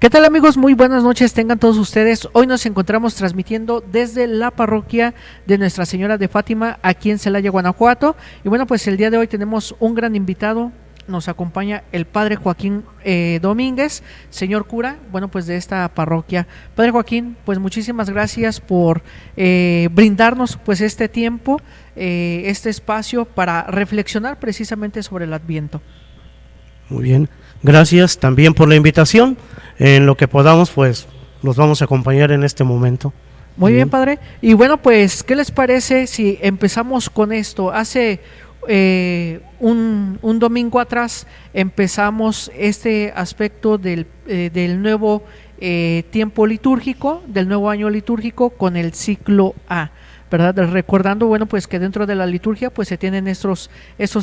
¿Qué tal, amigos? Muy buenas noches tengan todos ustedes. Hoy nos encontramos transmitiendo desde la parroquia de Nuestra Señora de Fátima aquí en Celaya, Guanajuato. Y bueno, pues el día de hoy tenemos un gran invitado. Nos acompaña el Padre Joaquín Domínguez, señor cura, bueno, pues de esta parroquia. Padre Joaquín, pues muchísimas gracias por brindarnos pues este tiempo, este espacio para reflexionar precisamente sobre el Adviento. Muy bien, gracias también por la invitación. En lo que podamos, pues los vamos a acompañar en este momento. Muy bien, Padre. Y bueno, pues, ¿qué les parece si empezamos con esto? Hace un domingo atrás empezamos este aspecto del nuevo tiempo litúrgico, del nuevo año litúrgico con el ciclo A, ¿verdad? Recordando, bueno, pues que dentro de la liturgia pues se tienen estos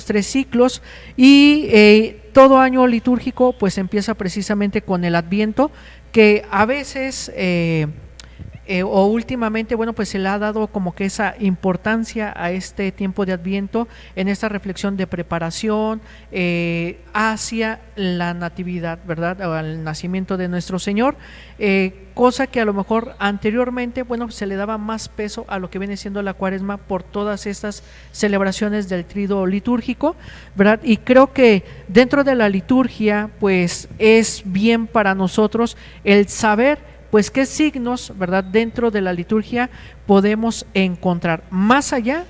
tres ciclos y todo año litúrgico pues empieza precisamente con el Adviento, que a veces o últimamente, bueno, pues se le ha dado como que esa importancia a este tiempo de Adviento en esta reflexión de preparación hacia la natividad, ¿verdad? O al nacimiento de nuestro Señor, cosa que a lo mejor anteriormente, bueno, se le daba más peso a lo que viene siendo la Cuaresma por todas estas celebraciones del tríodo litúrgico, ¿verdad? Y creo que dentro de la liturgia, pues es bien para nosotros el saber pues qué signos, ¿verdad?, dentro de la liturgia podemos encontrar más allá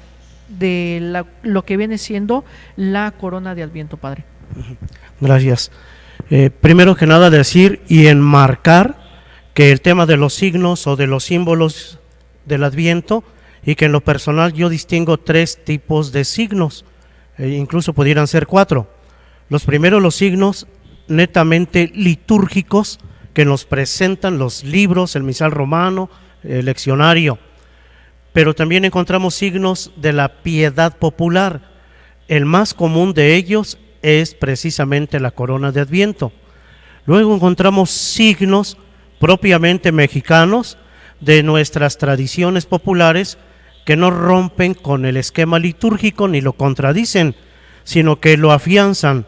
de lo que viene siendo la corona de Adviento, Padre. Gracias. Primero que nada decir y enmarcar que el tema de los signos o de los símbolos del Adviento, y que en lo personal yo distingo tres tipos de signos, incluso pudieran ser cuatro. Los primeros, los signos netamente litúrgicos, que nos presentan los libros, el misal romano, el leccionario, pero también encontramos signos de la piedad popular. El más común de ellos es precisamente la corona de Adviento. Luego encontramos signos propiamente mexicanos de nuestras tradiciones populares que no rompen con el esquema litúrgico ni lo contradicen, sino que lo afianzan,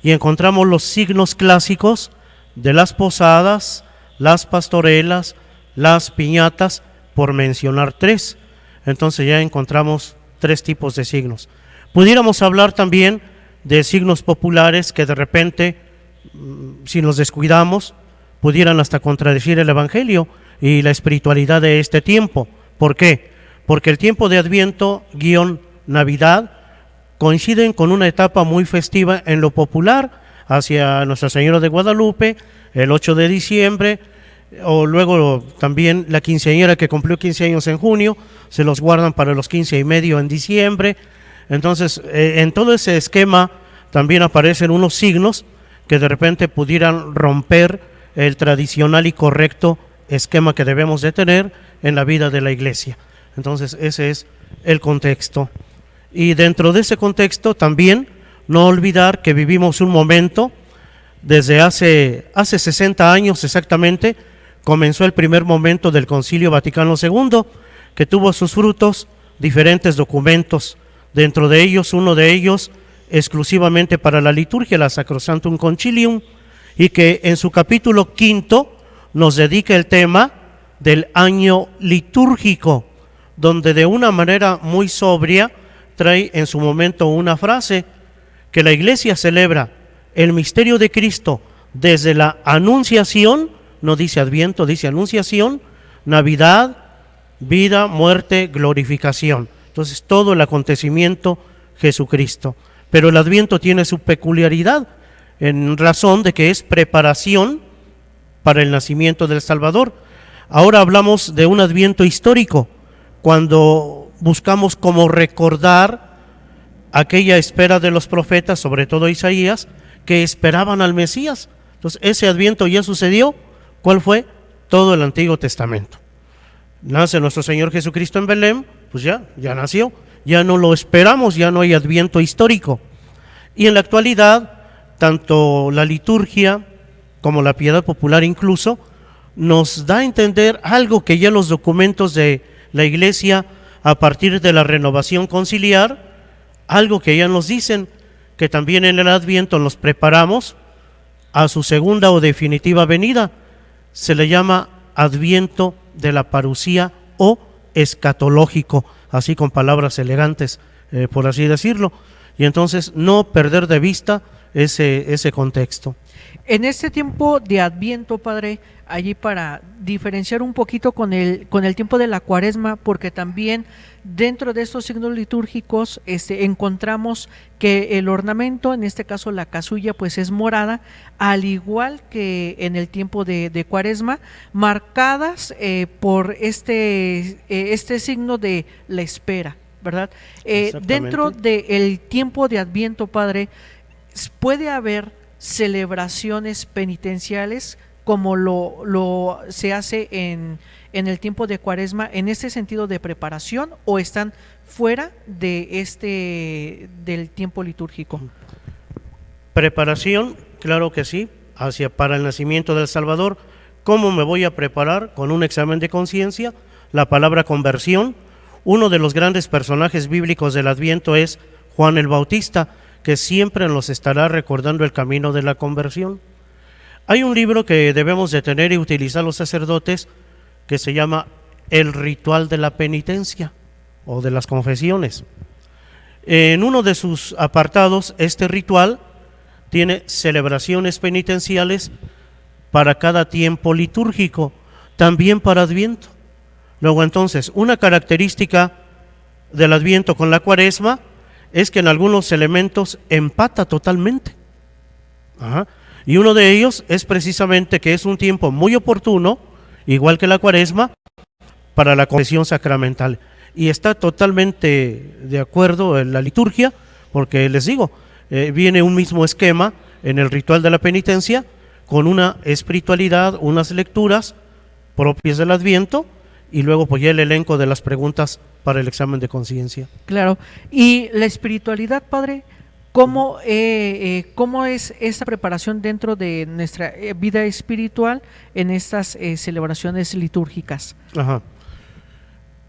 y encontramos los signos clásicos de las posadas, las pastorelas, las piñatas, por mencionar tres. Entonces ya encontramos tres tipos de signos. Pudiéramos hablar también de signos populares que de repente, si nos descuidamos, pudieran hasta contradecir el Evangelio y la espiritualidad de este tiempo. ¿Por qué? Porque el tiempo de Adviento / Navidad coinciden con una etapa muy festiva en lo popular, hacia Nuestra Señora de Guadalupe, el 8 de diciembre, o luego también la quinceañera que cumplió 15 años en junio, se los guardan para los 15 y medio en diciembre. Entonces, en todo ese esquema también aparecen unos signos que de repente pudieran romper el tradicional y correcto esquema que debemos de tener en la vida de la Iglesia. Entonces, ese es el contexto. Y dentro de ese contexto también no olvidar que vivimos un momento, desde hace 60 años exactamente, comenzó el primer momento del Concilio Vaticano II, que tuvo sus frutos diferentes documentos, dentro de ellos, uno de ellos exclusivamente para la liturgia, la Sacrosanctum Concilium, y que en su capítulo 5 nos dedica el tema del año litúrgico, donde de una manera muy sobria trae en su momento una frase: que la Iglesia celebra el misterio de Cristo desde la Anunciación, no dice Adviento, dice Anunciación, Navidad, vida, muerte, glorificación. Entonces todo el acontecimiento Jesucristo. Pero el Adviento tiene su peculiaridad en razón de que es preparación para el nacimiento del Salvador. Ahora hablamos de un Adviento histórico, cuando buscamos como recordar aquella espera de los profetas, sobre todo Isaías, que esperaban al Mesías. Entonces ese Adviento ya sucedió. ¿Cuál fue? Todo el Antiguo Testamento. Nace nuestro Señor Jesucristo en Belén, pues ya nació, ya no lo esperamos, ya no hay Adviento histórico. Y en la actualidad, tanto la liturgia como la piedad popular incluso, nos da a entender algo que ya los documentos de la Iglesia, a partir de la renovación conciliar, algo que ya nos dicen, que también en el Adviento nos preparamos a su segunda o definitiva venida, se le llama adviento de la parusía o escatológico, así con palabras elegantes, por así decirlo, y entonces no perder de vista ese contexto. En este tiempo de Adviento, Padre, allí para diferenciar un poquito con el tiempo de la Cuaresma, porque también dentro de estos signos litúrgicos encontramos que el ornamento, en este caso la casulla, pues es morada, al igual que en el tiempo de Cuaresma, marcadas por este signo de la espera, ¿verdad? Dentro del tiempo de Adviento, Padre, puede haber celebraciones penitenciales como lo se hace en el tiempo de Cuaresma, en este sentido de preparación, o están fuera de del tiempo litúrgico. Preparación, claro que sí, para el nacimiento del Salvador. ¿Cómo me voy a preparar? Con un examen de conciencia. La palabra conversión. Uno de los grandes personajes bíblicos del Adviento es Juan el Bautista, que siempre nos estará recordando el camino de la conversión. Hay un libro que debemos de tener y utilizar los sacerdotes que se llama El ritual de la penitencia o de las confesiones. En uno de sus apartados, este ritual tiene celebraciones penitenciales para cada tiempo litúrgico, también para Adviento. Luego entonces, una característica del Adviento con la Cuaresma es que en algunos elementos empata totalmente. Y uno de ellos es precisamente que es un tiempo muy oportuno, igual que la Cuaresma, para la confesión sacramental. Y está totalmente de acuerdo en la liturgia, porque les digo, viene un mismo esquema en el ritual de la penitencia, con una espiritualidad, unas lecturas propias del Adviento, y luego pues ya el elenco de las preguntas para el examen de conciencia. Claro. Y la espiritualidad, Padre, ¿cómo es esta preparación dentro de nuestra vida espiritual en estas celebraciones litúrgicas? Ajá.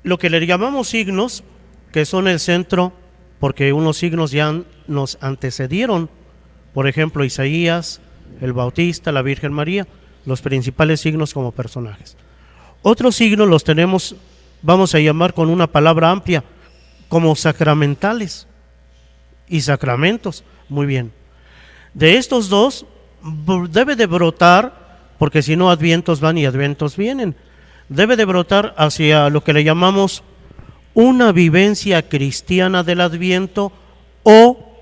Lo que le llamamos signos, que son el centro, porque unos signos ya nos antecedieron, por ejemplo, Isaías, el Bautista, la Virgen María, los principales signos como personajes. Otros signos los tenemos, vamos a llamar con una palabra amplia, como sacramentales y sacramentos. Muy bien. De estos dos debe de brotar, porque si no advientos van y adventos vienen, debe de brotar hacia lo que le llamamos una vivencia cristiana del Adviento o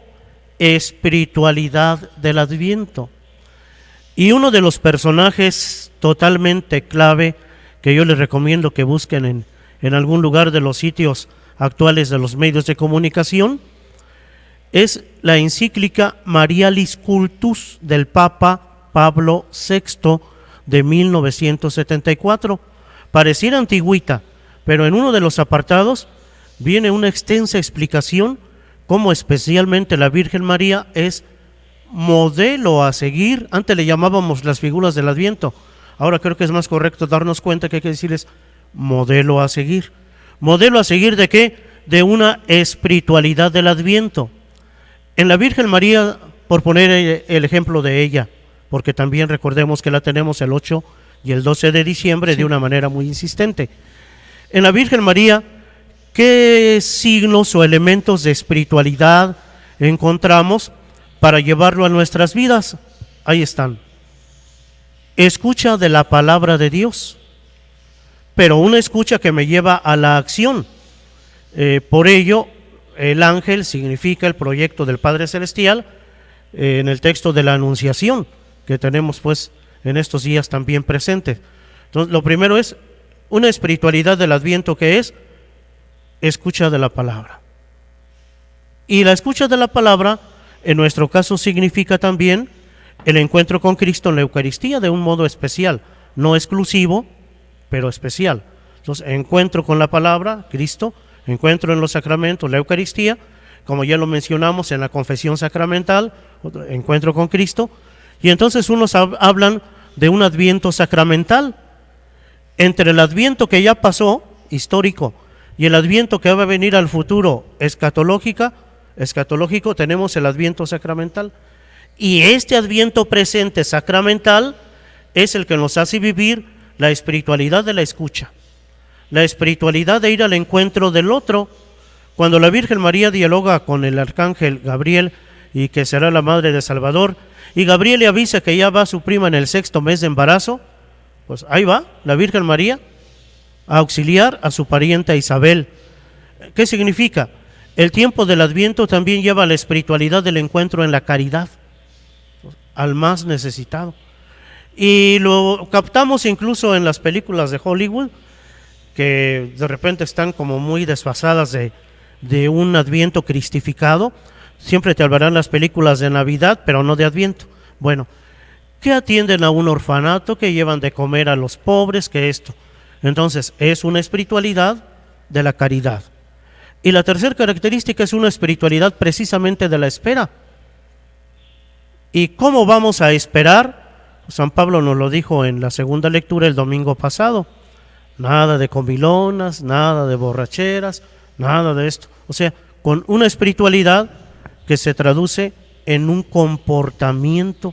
espiritualidad del Adviento. Y uno de los personajes totalmente clave que yo les recomiendo que busquen en algún lugar de los sitios actuales de los medios de comunicación es la encíclica Marialis Cultus del Papa Pablo VI de 1974. Pareciera antigüita, pero en uno de los apartados viene una extensa explicación cómo especialmente la Virgen María es modelo a seguir. Antes le llamábamos las figuras del Adviento, ahora creo que es más correcto darnos cuenta que hay que decirles modelo a seguir. ¿Modelo a seguir de qué? De una espiritualidad del Adviento. En la Virgen María, por poner el ejemplo de ella, porque también recordemos que la tenemos el 8 y el 12 de diciembre, sí, de una manera muy insistente. En la Virgen María, ¿qué signos o elementos de espiritualidad encontramos para llevarlo a nuestras vidas? Ahí están. Escucha de la palabra de Dios, pero una escucha que me lleva a la acción. Por ello, el ángel significa el proyecto del Padre Celestial en el texto de la Anunciación, que tenemos pues en estos días también presente. Entonces, lo primero es una espiritualidad del Adviento que es escucha de la palabra. Y la escucha de la palabra, en nuestro caso, significa también el encuentro con Cristo en la Eucaristía de un modo especial, no exclusivo, pero especial. Entonces, encuentro con la palabra, Cristo, encuentro en los sacramentos, la Eucaristía, como ya lo mencionamos en la confesión sacramental, encuentro con Cristo, y entonces unos hablan de un Adviento sacramental. Entre el Adviento que ya pasó, histórico, y el Adviento que va a venir al futuro, escatológico, tenemos el Adviento sacramental. Y este Adviento presente sacramental es el que nos hace vivir la espiritualidad de la escucha, la espiritualidad de ir al encuentro del otro. Cuando la Virgen María dialoga con el arcángel Gabriel, y que será la madre de Salvador, y Gabriel le avisa que ya va su prima en el 6º mes de embarazo, pues ahí va la Virgen María a auxiliar a su parienta Isabel. ¿Qué significa? El tiempo del Adviento también lleva la espiritualidad del encuentro en la caridad al más necesitado. Y lo captamos incluso en las películas de Hollywood, que de repente están como muy desfasadas de un Adviento cristificado. Siempre te hablarán las películas de Navidad, pero no de Adviento. Bueno, que atienden a un orfanato, que llevan de comer a los pobres, que esto. Entonces, es una espiritualidad de la caridad. Y la tercera característica es una espiritualidad precisamente de la espera. ¿Y cómo vamos a esperar? San Pablo nos lo dijo en la segunda lectura el domingo pasado. Nada de comilonas, nada de borracheras, nada de esto. O sea, con una espiritualidad que se traduce en un comportamiento,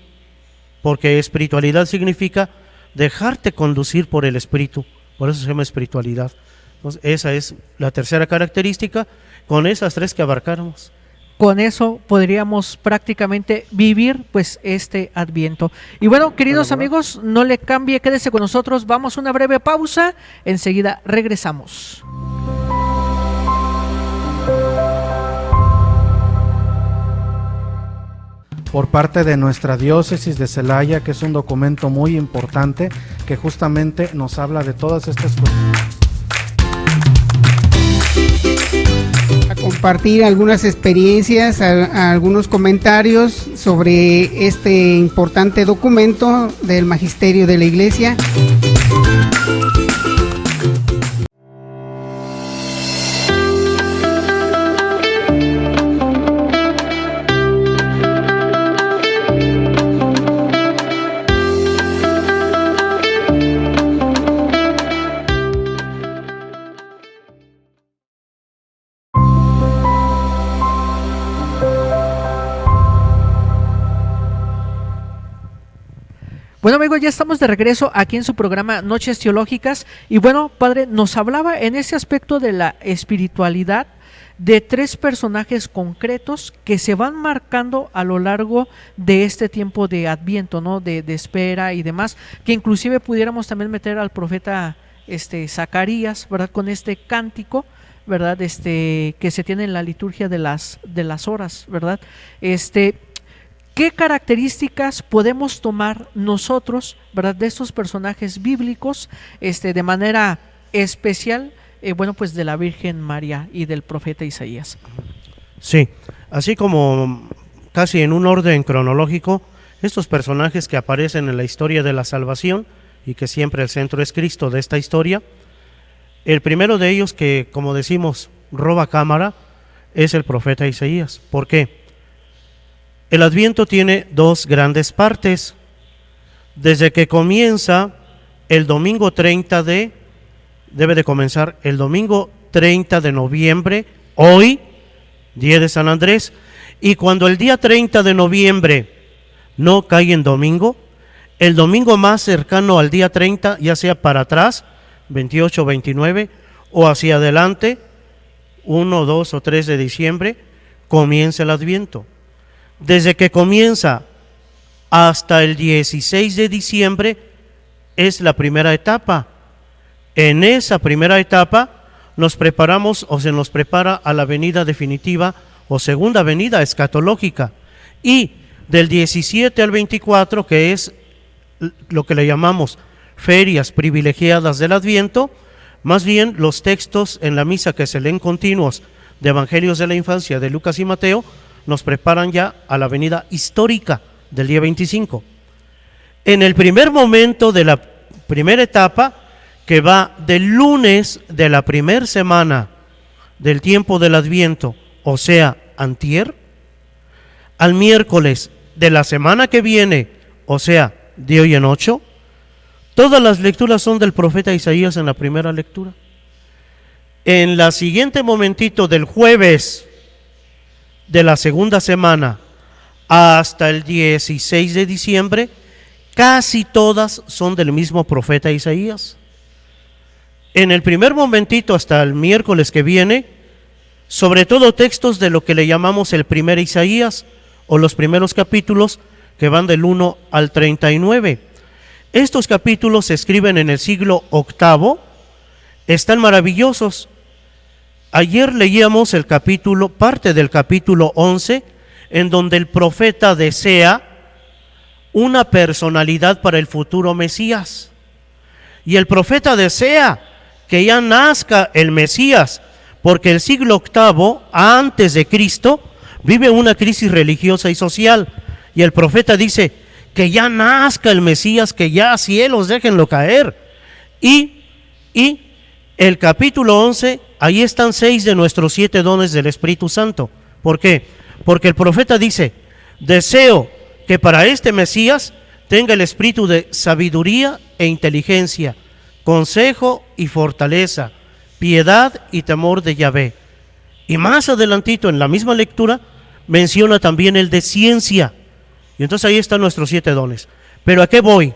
porque espiritualidad significa dejarte conducir por el Espíritu, por eso se llama espiritualidad. Entonces, esa es la tercera característica, con esas tres que abarcáramos. Con eso podríamos prácticamente vivir pues este Adviento. Y bueno, queridos amigos, no le cambie, quédese con nosotros, vamos a una breve pausa, enseguida regresamos. Por parte de nuestra diócesis de Celaya, que es un documento muy importante que justamente nos habla de todas estas cosas. A compartir algunas experiencias, algunos comentarios sobre este importante documento del Magisterio de la Iglesia. Bueno amigos, ya estamos de regreso aquí en su programa Noches Teológicas y bueno, padre, nos hablaba en ese aspecto de la espiritualidad de tres personajes concretos que se van marcando a lo largo de este tiempo de Adviento, ¿no? De espera y demás, que inclusive pudiéramos también meter al profeta Zacarías, ¿verdad? Con este cántico, ¿verdad? Que se tiene en la liturgia de las horas, ¿verdad? ¿Qué características podemos tomar nosotros, ¿verdad? De estos personajes bíblicos, de manera especial, bueno, pues de la Virgen María y del profeta Isaías? Sí, así como casi en un orden cronológico, estos personajes que aparecen en la historia de la salvación y que siempre el centro es Cristo de esta historia, el primero de ellos que, como decimos, roba cámara, es el profeta Isaías. ¿Por qué? El Adviento tiene dos grandes partes. Desde que comienza el domingo 30 debe de comenzar el domingo 30 de noviembre, hoy, día de San Andrés, y cuando el día 30 de noviembre no cae en domingo, el domingo más cercano al día 30, ya sea para atrás, 28, 29, o hacia adelante, 1, 2 o 3 de diciembre, comienza el Adviento. Desde que comienza hasta el 16 de diciembre es la primera etapa. En esa primera etapa nos preparamos o se nos prepara a la venida definitiva o segunda venida escatológica. Y del 17 al 24, que es lo que le llamamos ferias privilegiadas del Adviento, más bien los textos en la misa que se leen continuos de Evangelios de la Infancia de Lucas y Mateo, nos preparan ya a la venida histórica del día 25. En el primer momento de la primera etapa, que va del lunes de la primera semana del tiempo del Adviento, o sea, antier, al miércoles de la semana que viene, o sea, de hoy en 8, todas las lecturas son del profeta Isaías en la primera lectura. En la siguiente momentito del jueves de la segunda semana hasta el 16 de diciembre casi todas son del mismo profeta Isaías. En el primer momentito hasta el miércoles que viene, sobre todo textos de lo que le llamamos el primer Isaías, o los primeros capítulos que van del 1 al 39. Estos capítulos se escriben en el siglo VIII, están maravillosos. Ayer leíamos el capítulo, parte del capítulo 11, en donde el profeta desea una personalidad para el futuro Mesías. Y el profeta desea que ya nazca el Mesías, porque el siglo VIII, antes de Cristo, vive una crisis religiosa y social. Y el profeta dice que ya nazca el Mesías, que ya cielos déjenlo caer. Y el capítulo 11, ahí están 6 de nuestros 7 dones del Espíritu Santo. ¿Por qué? Porque el profeta dice, deseo que para este Mesías tenga el espíritu de sabiduría e inteligencia, consejo y fortaleza, piedad y temor de Yahvé. Y más adelantito en la misma lectura menciona también el de ciencia. Y entonces ahí están nuestros 7 dones. Pero ¿a qué voy?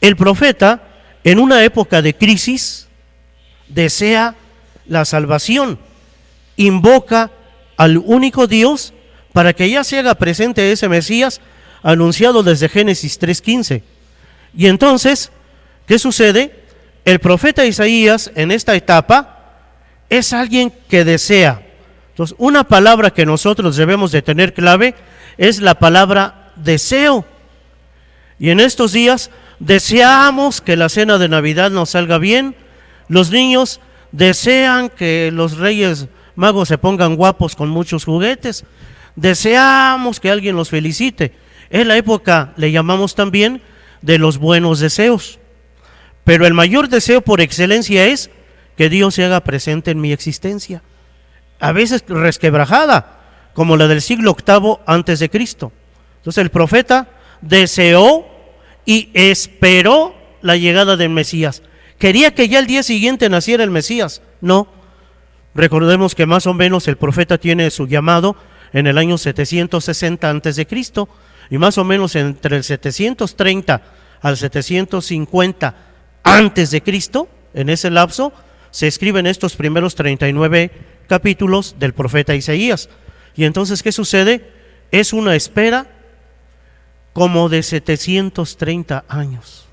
El profeta, en una época de crisis, desea la salvación, invoca al único Dios para que ya se haga presente ese Mesías anunciado desde Génesis 3:15. Y entonces, ¿qué sucede? El profeta Isaías en esta etapa es alguien que desea. Entonces, una palabra que nosotros debemos de tener clave es la palabra deseo. Y en estos días deseamos que la cena de Navidad nos salga bien. Los niños desean que los Reyes Magos se pongan guapos con muchos juguetes. Deseamos que alguien los felicite. Es la época, le llamamos también, de los buenos deseos. Pero el mayor deseo por excelencia es que Dios se haga presente en mi existencia. A veces resquebrajada, como la del siglo VIII antes de Cristo. Entonces el profeta deseó y esperó la llegada del Mesías. Quería que ya el día siguiente naciera el Mesías. No. Recordemos que más o menos el profeta tiene su llamado en el año 760 antes de Cristo, y más o menos entre el 730 al 750 antes de Cristo, en ese lapso, se escriben estos primeros 39 capítulos del profeta Isaías. Y entonces, ¿qué sucede? Es una espera como de 730 años.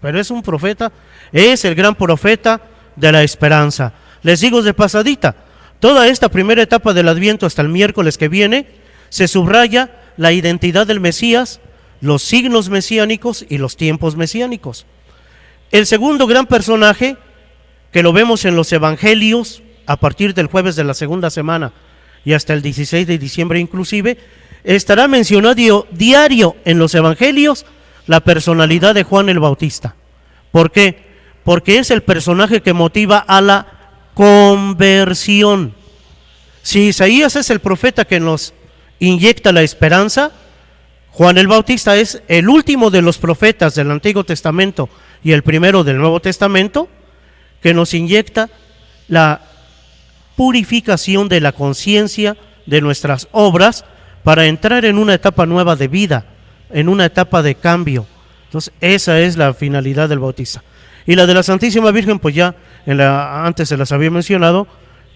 Pero es un profeta, es el gran profeta de la esperanza. Les digo de pasadita, toda esta primera etapa del Adviento hasta el miércoles que viene, se subraya la identidad del Mesías, los signos mesiánicos y los tiempos mesiánicos. El segundo gran personaje, que lo vemos en los evangelios, a partir del jueves de la segunda semana y hasta el 16 de diciembre inclusive, estará mencionado diario en los evangelios la personalidad de Juan el Bautista. ¿Por qué? Porque es el personaje que motiva a la conversión. Si Isaías es el profeta que nos inyecta la esperanza, Juan el Bautista es el último de los profetas del Antiguo Testamento y el primero del Nuevo Testamento que nos inyecta la purificación de la conciencia de nuestras obras para entrar en una etapa nueva de vida, en una etapa de cambio. Entonces esa es la finalidad del Bautista. Y la de la Santísima Virgen, pues ya antes se las había mencionado,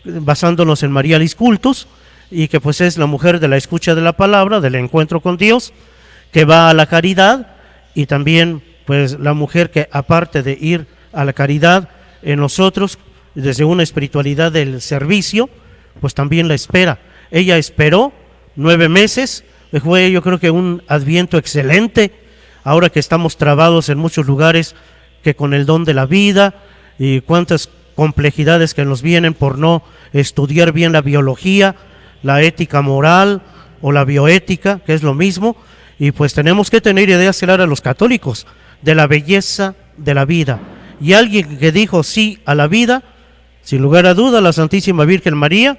basándonos en Marialis Cultus, y que pues es la mujer de la escucha de la palabra, del encuentro con Dios, que va a la caridad, y también pues la mujer que aparte de ir a la caridad en nosotros, desde una espiritualidad del servicio, pues también la espera. Ella esperó 9 meses, fue yo creo que un adviento excelente, ahora que estamos trabados en muchos lugares que con el don de la vida y cuántas complejidades que nos vienen por no estudiar bien la biología, la ética moral o la bioética, que es lo mismo, y pues tenemos que tener ideas claras los católicos de la belleza de la vida. Y alguien que dijo sí a la vida, sin lugar a duda, la Santísima Virgen María,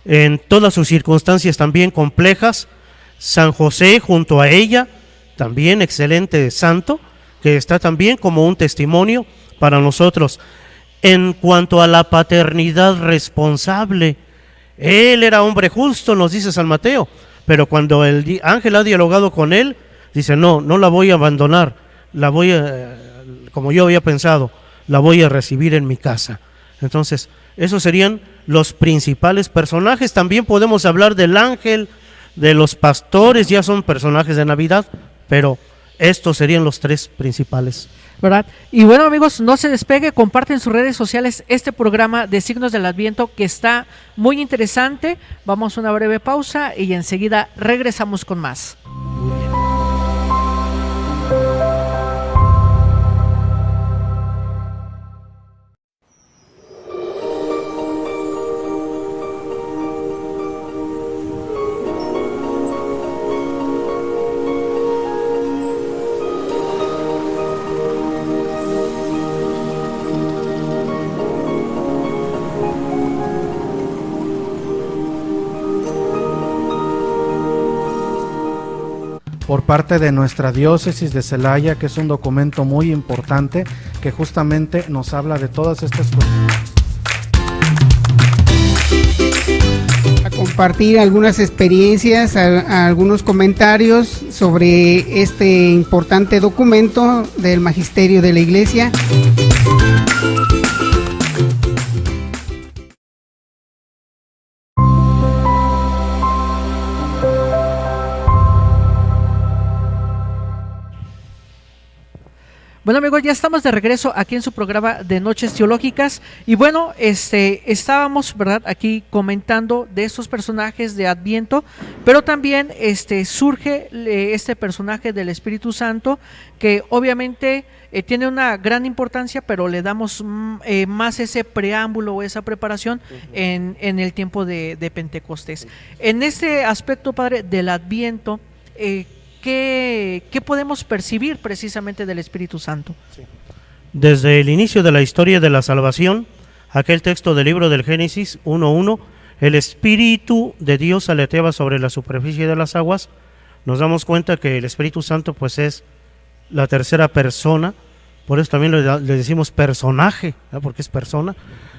en todas sus circunstancias también complejas, San José junto a ella, también excelente santo, que está también como un testimonio para nosotros. En cuanto a la paternidad responsable, él era hombre justo, nos dice San Mateo, pero cuando el ángel ha dialogado con él, dice, no la voy a abandonar, como yo había pensado, la voy a recibir en mi casa. Entonces, esos serían los principales personajes. También podemos hablar del ángel, de los pastores, ya son personajes de Navidad, pero estos serían los tres principales. ¿Verdad? Y bueno, amigos, no se despegue, comparten en sus redes sociales este programa de Signos del Adviento que está muy interesante. Vamos a una breve pausa y enseguida regresamos con más. Por parte de nuestra diócesis de Celaya, que es un documento muy importante que justamente nos habla de todas estas cosas. A compartir algunas experiencias, algunos comentarios sobre este importante documento del Magisterio de la Iglesia. Bueno, amigos, ya estamos de regreso aquí en su programa de Noches Teológicas y bueno, estábamos, ¿verdad?, aquí comentando de estos personajes de Adviento, pero también surge este personaje del Espíritu Santo que obviamente tiene una gran importancia, pero le damos más ese preámbulo o esa preparación en el tiempo de Pentecostés. En este aspecto, Padre, del Adviento, ¿qué podemos percibir precisamente del Espíritu Santo? Sí. Desde el inicio de la historia de la salvación, aquel texto del libro del Génesis 1:1, el Espíritu de Dios aleteaba sobre la superficie de las aguas, nos damos cuenta que el Espíritu Santo pues es la tercera persona, por eso también le decimos personaje, ¿no?, porque es persona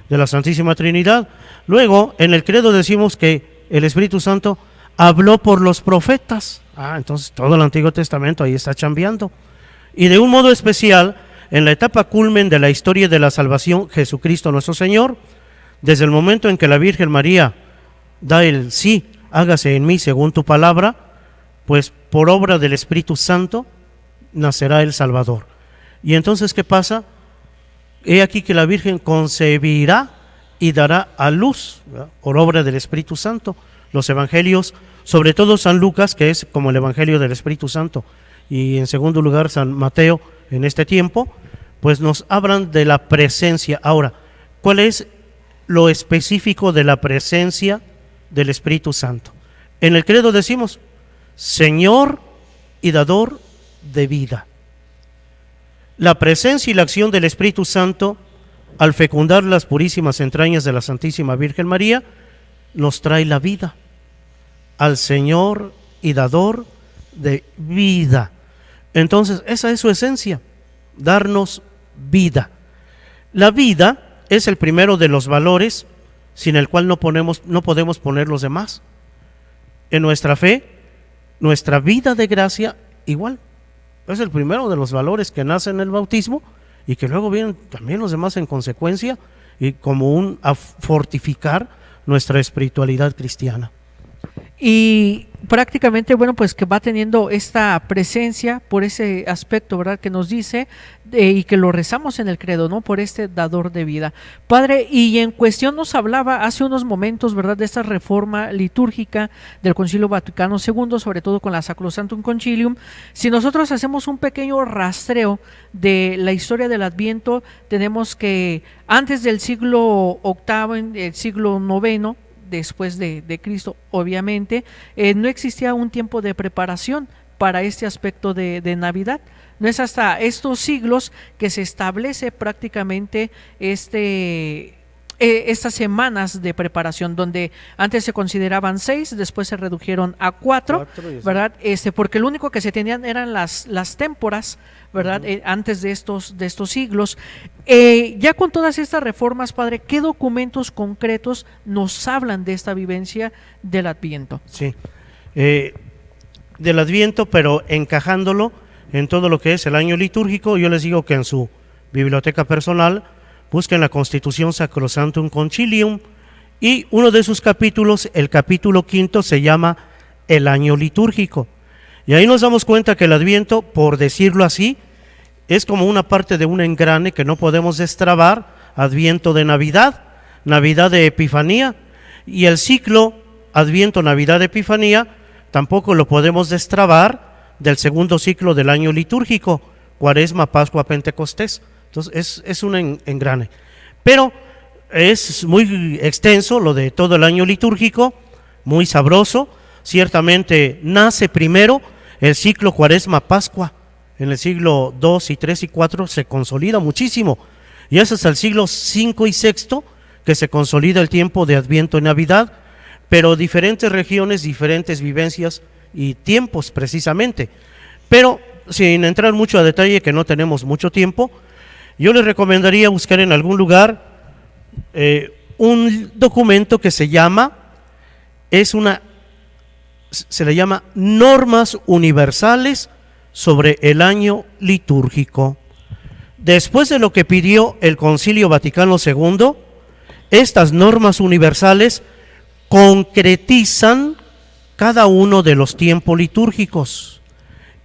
de la Santísima Trinidad. Luego, en el credo decimos que el Espíritu Santo habló por los profetas. Entonces todo el Antiguo Testamento ahí está chambeando. Y de un modo especial, en la etapa culmen de la historia de la salvación, Jesucristo nuestro Señor, desde el momento en que la Virgen María da el sí, hágase en mí según tu palabra, pues por obra del Espíritu Santo nacerá el Salvador. Y entonces, ¿qué pasa? He aquí que la Virgen concebirá y dará a luz, ¿verdad?, por obra del Espíritu Santo. Los evangelios, sobre todo San Lucas, que es como el evangelio del Espíritu Santo, y en segundo lugar San Mateo en este tiempo, pues nos hablan de la presencia. Ahora, ¿cuál es lo específico de la presencia del Espíritu Santo? En el credo decimos, Señor y dador de vida. La presencia y la acción del Espíritu Santo, al fecundar las purísimas entrañas de la Santísima Virgen María, nos trae la vida, al Señor y dador de vida. Entonces, esa es su esencia, darnos vida. La vida es el primero de los valores sin el cual no podemos poner los demás. En nuestra fe, nuestra vida de gracia, igual. Es el primero de los valores que nace en el bautismo y que luego vienen también los demás en consecuencia y como a fortificar nuestra espiritualidad cristiana. Y prácticamente, bueno, pues que va teniendo esta presencia por ese aspecto, ¿verdad?, que nos dice y que lo rezamos en el credo, ¿no?, por este dador de vida. Padre, y en cuestión nos hablaba hace unos momentos, ¿verdad?, de esta reforma litúrgica del Concilio Vaticano II, sobre todo con la Sacrosanctum Concilium. Si nosotros hacemos un pequeño rastreo de la historia del Adviento, tenemos que antes del siglo VIII, en el siglo IX, después de Cristo, obviamente, no existía un tiempo de preparación para este aspecto de Navidad. No es hasta estos siglos que se establece prácticamente estas semanas de preparación, donde antes se consideraban 6, después se redujeron a 4, ¿verdad? Porque lo único que se tenían eran las témporas, ¿verdad? Antes de estos siglos. Ya con todas estas reformas, Padre, ¿qué documentos concretos nos hablan de esta vivencia del Adviento? Sí. del Adviento, pero encajándolo en todo lo que es el año litúrgico. Yo les digo que en su biblioteca personal busquen la Constitución Sacrosanctum Concilium, y uno de sus capítulos, el capítulo 5, se llama el año litúrgico. Y ahí nos damos cuenta que el Adviento, por decirlo así, es como una parte de un engrane que no podemos destrabar. Adviento de Navidad, Navidad de Epifanía, y el ciclo Adviento, Navidad, Epifanía tampoco lo podemos destrabar del segundo ciclo del año litúrgico, Cuaresma, Pascua, Pentecostés. Entonces es un engrane, pero es muy extenso lo de todo el año litúrgico, muy sabroso. Ciertamente nace primero el ciclo Cuaresma, Pascua. En el siglo II y III y IV se consolida muchísimo, y es hasta el siglo V y VI que se consolida el tiempo de Adviento y Navidad, pero diferentes regiones, diferentes vivencias y tiempos precisamente. Pero sin entrar mucho a detalle, que no tenemos mucho tiempo, yo les recomendaría buscar en algún lugar un documento que se le llama Normas Universales sobre el año litúrgico. Después de lo que pidió el Concilio Vaticano II, estas normas universales concretizan cada uno de los tiempos litúrgicos,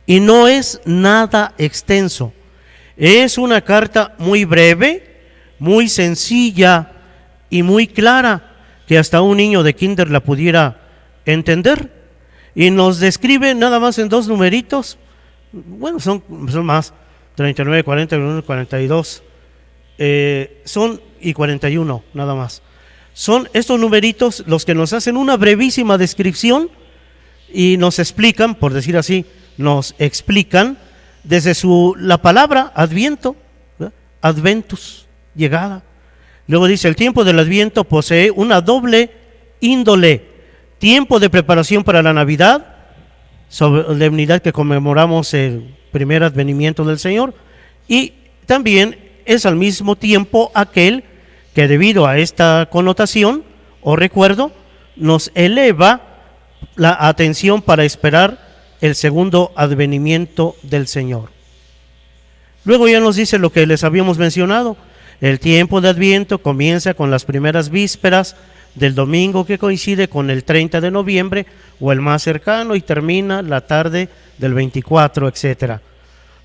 y no es nada extenso. Es una carta muy breve, muy sencilla y muy clara, que hasta un niño de kinder la pudiera entender, y nos describe nada más en 2 numeritos. Bueno, son más, 39, 40, 42, y 41 nada más. Son estos numeritos los que nos hacen una brevísima descripción y nos explican, por decir así, nos explican desde la palabra Adviento, ¿verdad? Adventus, llegada. Luego dice: el tiempo del Adviento posee una doble índole: tiempo de preparación para la Navidad, solemnidad que conmemoramos el primer advenimiento del Señor, y también es al mismo tiempo aquel que, debido a esta connotación o recuerdo, nos eleva la atención para esperar el segundo advenimiento del Señor. Luego ya nos dice lo que les habíamos mencionado: el tiempo de Adviento comienza con las primeras vísperas del domingo que coincide con el 30 de noviembre o el más cercano, y termina la tarde del 24, etcétera.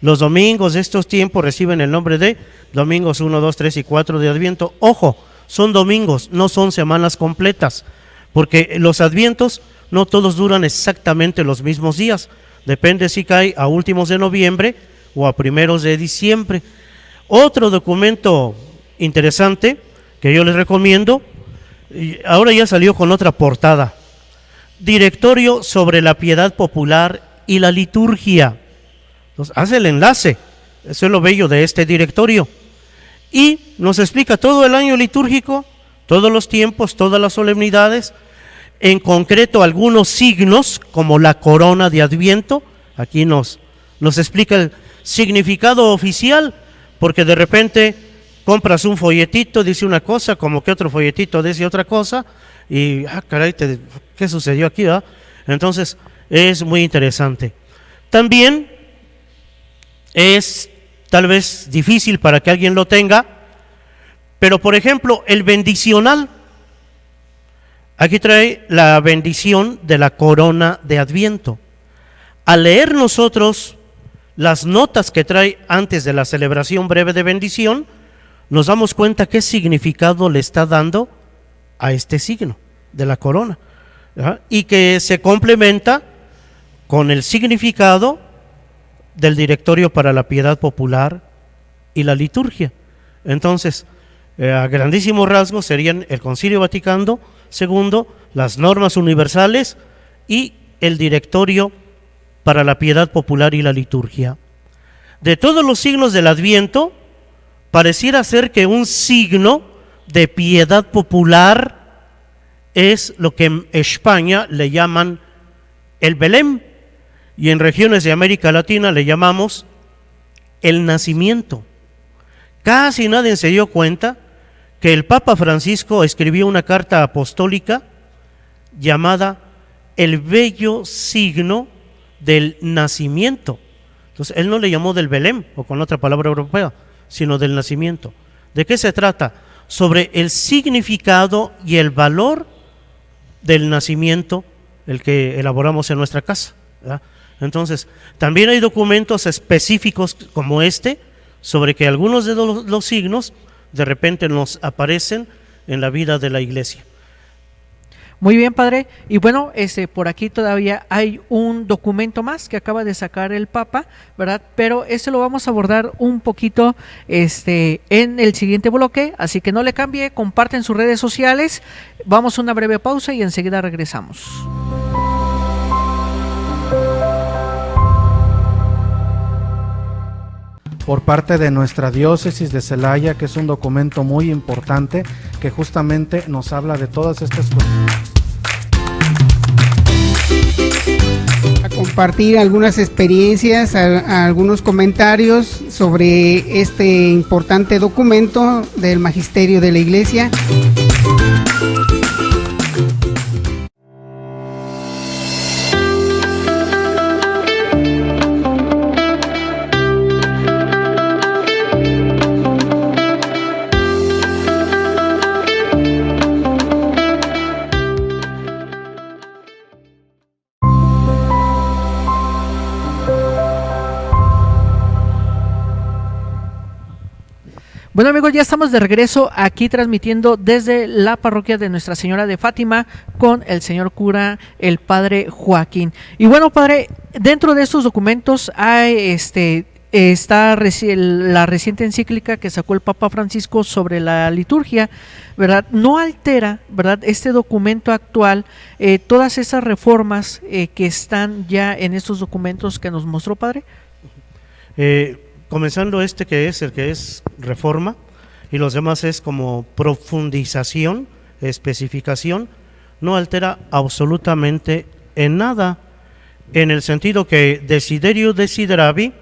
Los domingos de estos tiempos reciben el nombre de domingos 1, 2, 3 y 4 de Adviento. Ojo, son domingos, no son semanas completas, porque los advientos no todos duran exactamente los mismos días. Depende si cae a últimos de noviembre o a primeros de diciembre. Otro documento interesante que yo les recomiendo, ahora ya salió con otra portada: Directorio sobre la Piedad Popular y la Liturgia. Entonces, hace el enlace, eso es lo bello de este directorio, y nos explica todo el año litúrgico, todos los tiempos, todas las solemnidades, en concreto algunos signos como la corona de Adviento. Aquí nos explica el significado oficial, porque de repente compras un folletito, dice una cosa, como que otro folletito dice otra cosa, y caray, ¿qué sucedió aquí? ¿Verdad? Entonces es muy interesante. También es tal vez difícil para que alguien lo tenga, pero por ejemplo el bendicional. Aquí trae la bendición de la corona de Adviento. Al leer nosotros las notas que trae antes de la celebración breve de bendición, nos damos cuenta qué significado le está dando a este signo de la corona, ¿verdad? Y que se complementa con el significado del Directorio para la Piedad Popular y la Liturgia. Entonces, a grandísimos rasgos serían el Concilio Vaticano II, las normas universales y el Directorio para la Piedad Popular y la Liturgia. De todos los signos del Adviento, pareciera ser que un signo de piedad popular es lo que en España le llaman el Belén, y en regiones de América Latina le llamamos el nacimiento. Casi nadie se dio cuenta que el Papa Francisco escribió una carta apostólica llamada El bello signo del nacimiento. Entonces, él no le llamó del Belén, o con otra palabra europea, sino del nacimiento. ¿De qué se trata? Sobre el significado y el valor del nacimiento, el que elaboramos en nuestra casa, ¿verdad? Entonces, también hay documentos específicos como este, sobre que algunos de los signos de repente nos aparecen en la vida de la iglesia. Muy bien, padre. Y bueno, por aquí todavía hay un documento más que acaba de sacar el Papa, ¿verdad? Pero lo vamos a abordar un poquito en el siguiente bloque, así que no le cambie, comparten sus redes sociales. Vamos a una breve pausa y enseguida regresamos. Por parte de nuestra diócesis de Celaya, que es un documento muy importante que justamente nos habla de todas estas cosas. A compartir algunas experiencias, algunos comentarios sobre este importante documento del Magisterio de la Iglesia. Bueno, amigos, ya estamos de regreso aquí transmitiendo desde la parroquia de Nuestra Señora de Fátima con el señor cura, el padre Joaquín. Y bueno, padre, dentro de estos documentos hay está la reciente encíclica que sacó el Papa Francisco sobre la liturgia, ¿verdad? No altera, ¿verdad?, este documento actual, todas esas reformas que están ya en estos documentos que nos mostró, padre. Comenzando el que es reforma, y los demás es como profundización, especificación, no altera absolutamente en nada, en el sentido que Desiderio Desideravi,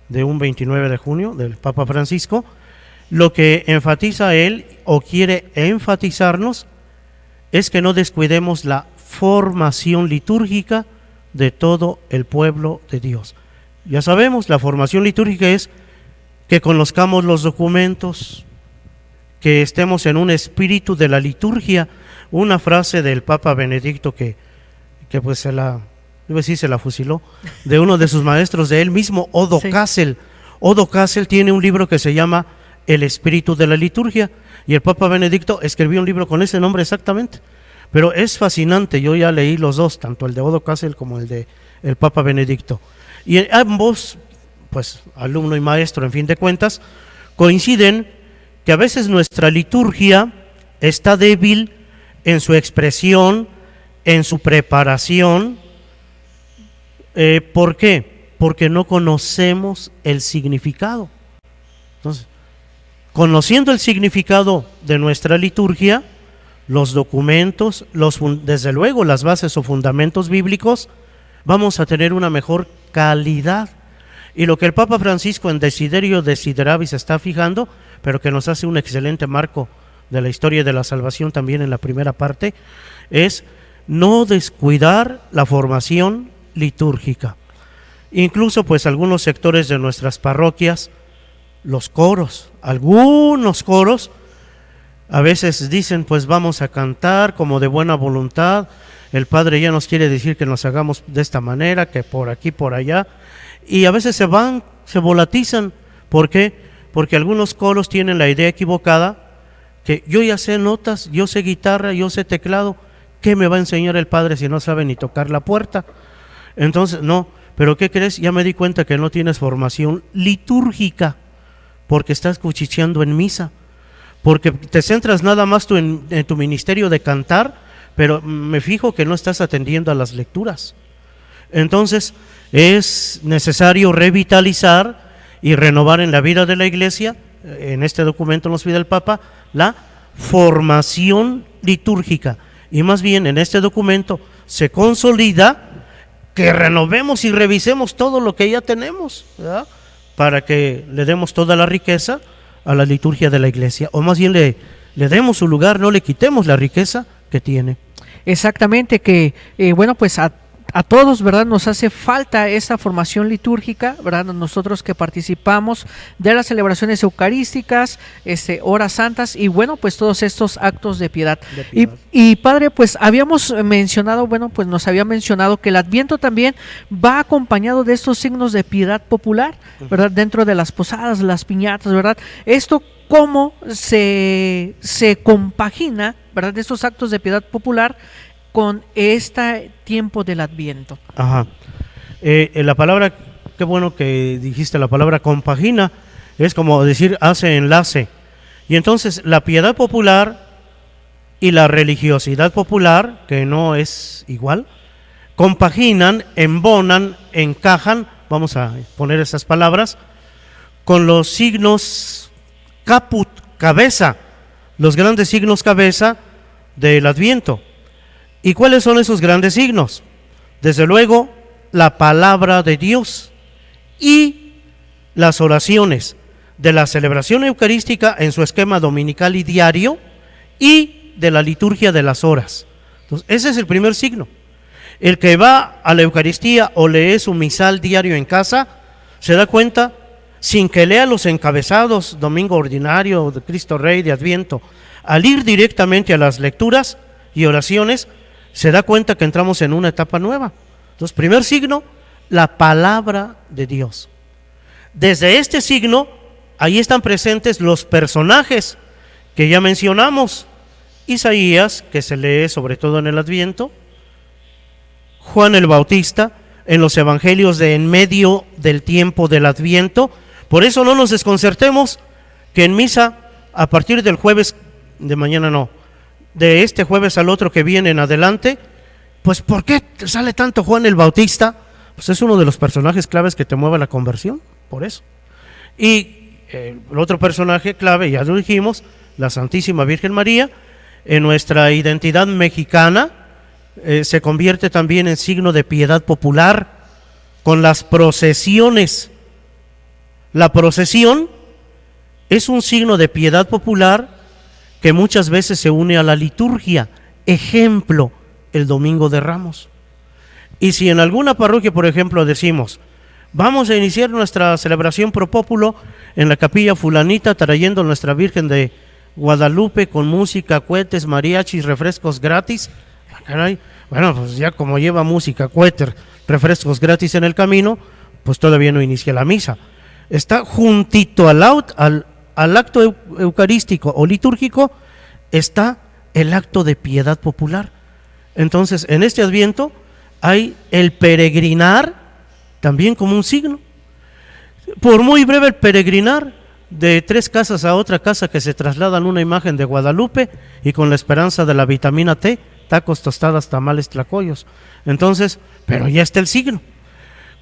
de un 29 de junio, del Papa Francisco, lo que enfatiza él, o quiere enfatizarnos, es que no descuidemos la formación litúrgica de todo el pueblo de Dios. Ya sabemos, la formación litúrgica es que conozcamos los documentos, que estemos en un espíritu de la liturgia. Una frase del Papa Benedicto que pues se la fusiló, de uno de sus maestros, de él mismo, Odo Kassel. Odo Kassel tiene un libro que se llama El espíritu de la liturgia, y el Papa Benedicto escribió un libro con ese nombre exactamente. Pero es fascinante, yo ya leí los dos, tanto el de Odo Kassel como el de el Papa Benedicto. Y ambos, pues alumno y maestro, en fin de cuentas, coinciden que a veces nuestra liturgia está débil en su expresión, en su preparación. ¿Por qué? Porque no conocemos el significado. Entonces, conociendo el significado de nuestra liturgia, los documentos, desde luego las bases o fundamentos bíblicos, vamos a tener una mejor calidad. Y lo que el Papa Francisco en Desiderio Desideravi se está fijando, pero que nos hace un excelente marco de la historia de la salvación también en la primera parte, es no descuidar la formación litúrgica. Incluso pues algunos sectores de nuestras parroquias, los coros, algunos coros, a veces dicen pues vamos a cantar como de buena voluntad, el Padre ya nos quiere decir que nos hagamos de esta manera, que por aquí, por allá, y a veces se volatizan. ¿Por qué? Porque algunos coros tienen la idea equivocada, que yo ya sé notas, yo sé guitarra, yo sé teclado, ¿qué me va a enseñar el Padre si no sabe ni tocar la puerta? Entonces, no, pero ¿qué crees? Ya me di cuenta que no tienes formación litúrgica, porque estás cuchicheando en misa, porque te centras nada más en tu ministerio de cantar, pero me fijo que no estás atendiendo a las lecturas. Entonces, es necesario revitalizar y renovar en la vida de la Iglesia, en este documento nos pide el Papa, la formación litúrgica. Y más bien en este documento se consolida que renovemos y revisemos todo lo que ya tenemos, ¿verdad?, para que le demos toda la riqueza a la liturgia de la Iglesia, o más bien le demos su lugar, no le quitemos la riqueza que tiene. Exactamente, que bueno, pues a todos, ¿verdad? Nos hace falta esa formación litúrgica, ¿verdad? Nosotros que participamos de las celebraciones eucarísticas, horas santas y bueno, pues todos estos actos de piedad. Y padre, pues habíamos mencionado, bueno, pues nos había mencionado que el Adviento también va acompañado de estos signos de piedad popular, ¿verdad? Dentro de las posadas, las piñatas, ¿verdad? Esto cómo se compagina, ¿verdad? De estos actos de piedad popular con este tiempo del Adviento. Ajá. La palabra, qué bueno que dijiste la palabra compagina, es como decir hace enlace. Y entonces la piedad popular y la religiosidad popular, que no es igual, compaginan, embonan, encajan, vamos a poner esas palabras, con los signos caput, cabeza, los grandes signos cabeza del Adviento. ¿Y cuáles son esos grandes signos? Desde luego, la palabra de Dios y las oraciones de la celebración eucarística en su esquema dominical y diario y de la liturgia de las horas. Entonces, ese es el primer signo. El que va a la Eucaristía o lee su misal diario en casa, se da cuenta, sin que lea los encabezados, Domingo Ordinario, de Cristo Rey, de Adviento, al ir directamente a las lecturas y oraciones, se da cuenta que entramos en una etapa nueva. Entonces, primer signo, la palabra de Dios. Desde este signo, ahí están presentes los personajes que ya mencionamos. Isaías, que se lee sobre todo en el Adviento, Juan el Bautista, en los evangelios de en medio del tiempo del Adviento. Por eso no nos desconcertemos que en misa, a partir del jueves, de mañana no, de este jueves al otro que viene en adelante, pues ¿por qué sale tanto Juan el Bautista? Pues es uno de los personajes claves que te mueve la conversión, por eso. Y el otro personaje clave, ya lo dijimos, la Santísima Virgen María, en nuestra identidad mexicana, se convierte también en signo de piedad popular con las procesiones. La procesión es un signo de piedad popular que muchas veces se une a la liturgia. Ejemplo, el Domingo de Ramos. Y si en alguna parroquia, por ejemplo, decimos, vamos a iniciar nuestra celebración pro populo en la capilla fulanita, trayendo nuestra Virgen de Guadalupe con música, cohetes, mariachis, refrescos gratis. Caray, bueno, pues ya como lleva música, cohetes, refrescos gratis en el camino, pues todavía no inicia la misa. Está juntito al acto eucarístico o litúrgico, está el acto de piedad popular. Entonces, en este Adviento hay el peregrinar también como un signo. Por muy breve el peregrinar, de 3 casas a otra casa que se trasladan una imagen de Guadalupe y con la esperanza de la vitamina T, tacos, tostadas, tamales, tlacoyos. Entonces, pero ya está el signo.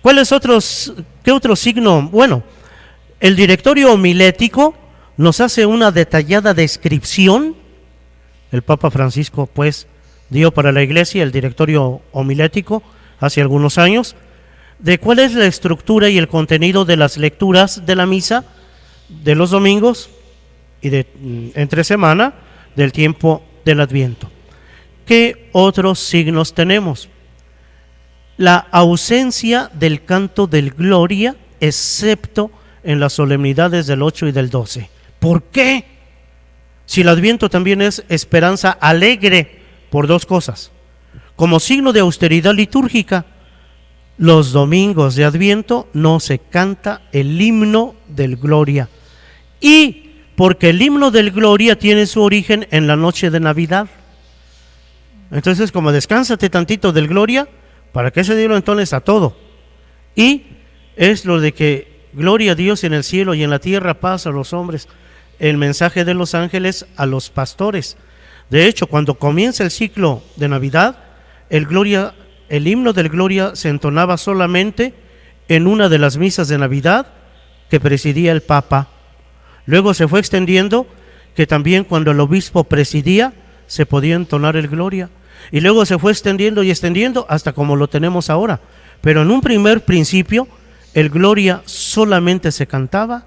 ¿Qué otro signo? Bueno, el directorio homilético nos hace una detallada descripción. El Papa Francisco, pues, dio para la Iglesia el directorio homilético hace algunos años, de cuál es la estructura y el contenido de las lecturas de la misa de los domingos y de entre semana del tiempo del Adviento. ¿Qué otros signos tenemos? La ausencia del canto del Gloria, excepto en las solemnidades del 8 y del 12. ¿Por qué? Si el Adviento también es esperanza alegre, por 2 cosas. Como signo de austeridad litúrgica, los domingos de Adviento no se canta el himno del Gloria. Y porque el himno del Gloria tiene su origen en la noche de Navidad. Entonces, como descánsate tantito del Gloria, para que ese Dios lo entones a todo. Y es lo de que gloria a Dios en el cielo y en la tierra paz a los hombres. El mensaje de los ángeles a los pastores. De hecho, cuando comienza el ciclo de Navidad, el himno del Gloria se entonaba solamente en una de las misas de Navidad que presidía el Papa. Luego se fue extendiendo que también cuando el obispo presidía se podía entonar el Gloria. Y luego se fue extendiendo y extendiendo hasta como lo tenemos ahora. Pero en un primer principio, el Gloria solamente se cantaba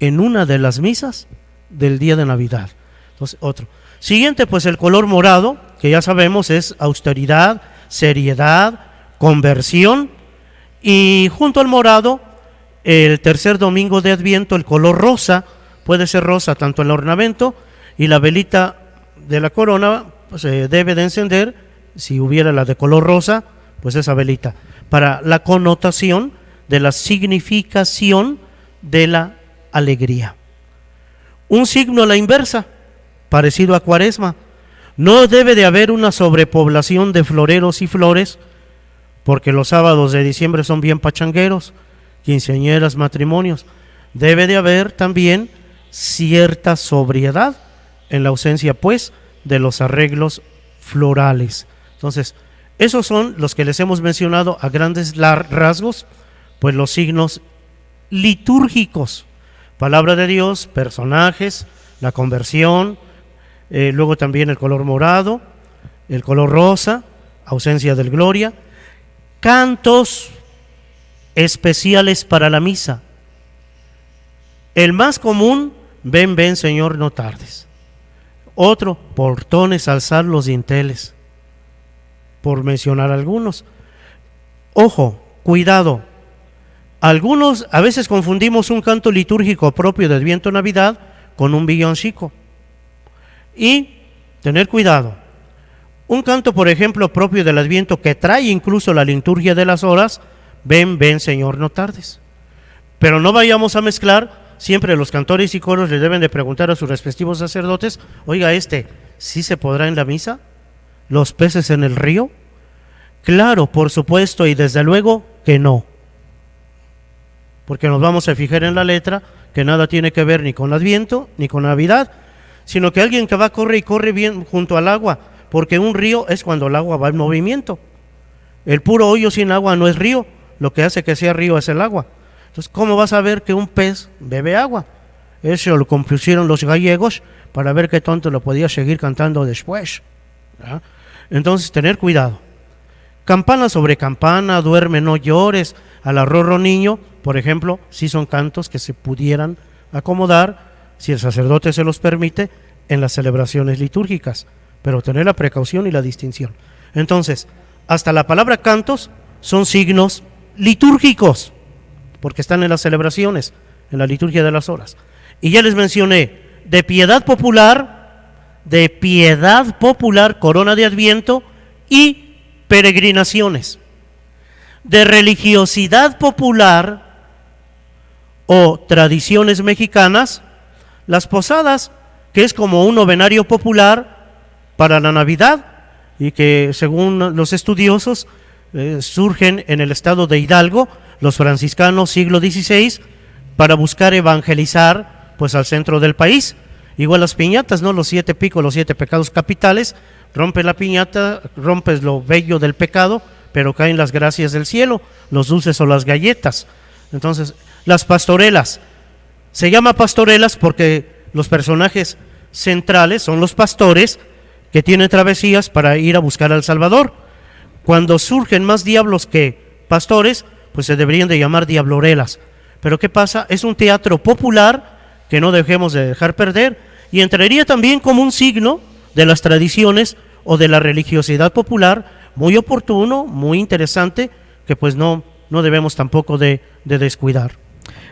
en una de las misas del día de Navidad. Entonces, otro. Siguiente, pues el color morado, que ya sabemos es austeridad, seriedad, conversión, y junto al morado, el tercer domingo de Adviento, el color rosa, puede ser rosa tanto en el ornamento, y la velita de la corona pues, se debe de encender, si hubiera la de color rosa, pues esa velita, para la connotación de la significación de la alegría. Un signo a la inversa, parecido a Cuaresma. No debe de haber una sobrepoblación de floreros y flores, porque los sábados de diciembre son bien pachangueros, quinceañeras, matrimonios. Debe de haber también cierta sobriedad en la ausencia, pues, de los arreglos florales. Entonces, esos son los que les hemos mencionado a grandes rasgos, pues los signos litúrgicos: palabra de Dios, personajes, la conversión, luego también el color morado, el color rosa, ausencia del gloria, cantos especiales para la misa. El más común, ven, ven Señor, no tardes. Otro, portones, alzar los dinteles, por mencionar algunos. Ojo, cuidado. Algunos, a veces confundimos un canto litúrgico propio de Adviento Navidad con un villancico. Y tener cuidado. Un canto, por ejemplo, propio del Adviento, que trae incluso la liturgia de las horas, ven, ven Señor, no tardes. Pero no vayamos a mezclar. Siempre los cantores y coros le deben de preguntar a sus respectivos sacerdotes: oiga, ¿sí se podrá en la misa? ¿Los peces en el río? Claro, por supuesto, y desde luego que no. Porque nos vamos a fijar en la letra, que nada tiene que ver ni con Adviento, ni con Navidad, sino que alguien que va, corre y corre bien junto al agua, porque un río es cuando el agua va en movimiento. El puro hoyo sin agua no es río, lo que hace que sea río es el agua. Entonces, ¿cómo vas a ver que un pez bebe agua? Eso lo compusieron los gallegos para ver qué tonto lo podía seguir cantando después, ¿verdad? Entonces, tener cuidado. Campana sobre campana, duerme, no llores, al arrorro niño, por ejemplo, sí son cantos que se pudieran acomodar, si el sacerdote se los permite, en las celebraciones litúrgicas, pero tener la precaución y la distinción. Entonces, hasta la palabra cantos son signos litúrgicos, porque están en las celebraciones, en la liturgia de las horas. Y ya les mencioné, de piedad popular, corona de Adviento y peregrinaciones. De religiosidad popular o tradiciones mexicanas, las posadas, que es como un novenario popular para la Navidad, y que según los estudiosos surgen en el estado de Hidalgo, los franciscanos, siglo XVI, para buscar evangelizar pues al centro del país. Igual las piñatas, ¿no? Los 7 picos, los 7 pecados capitales. Rompes la piñata, rompes lo bello del pecado, pero caen las gracias del cielo, los dulces o las galletas. Entonces, las pastorelas, se llama pastorelas porque los personajes centrales son los pastores que tienen travesías para ir a buscar al Salvador. Cuando surgen más diablos que pastores, pues se deberían de llamar diablorelas. Pero ¿qué pasa? Es un teatro popular que no dejemos de dejar perder, y entraría también como un signo de las tradiciones o de la religiosidad popular, muy oportuno, muy interesante, que pues no debemos tampoco de descuidar.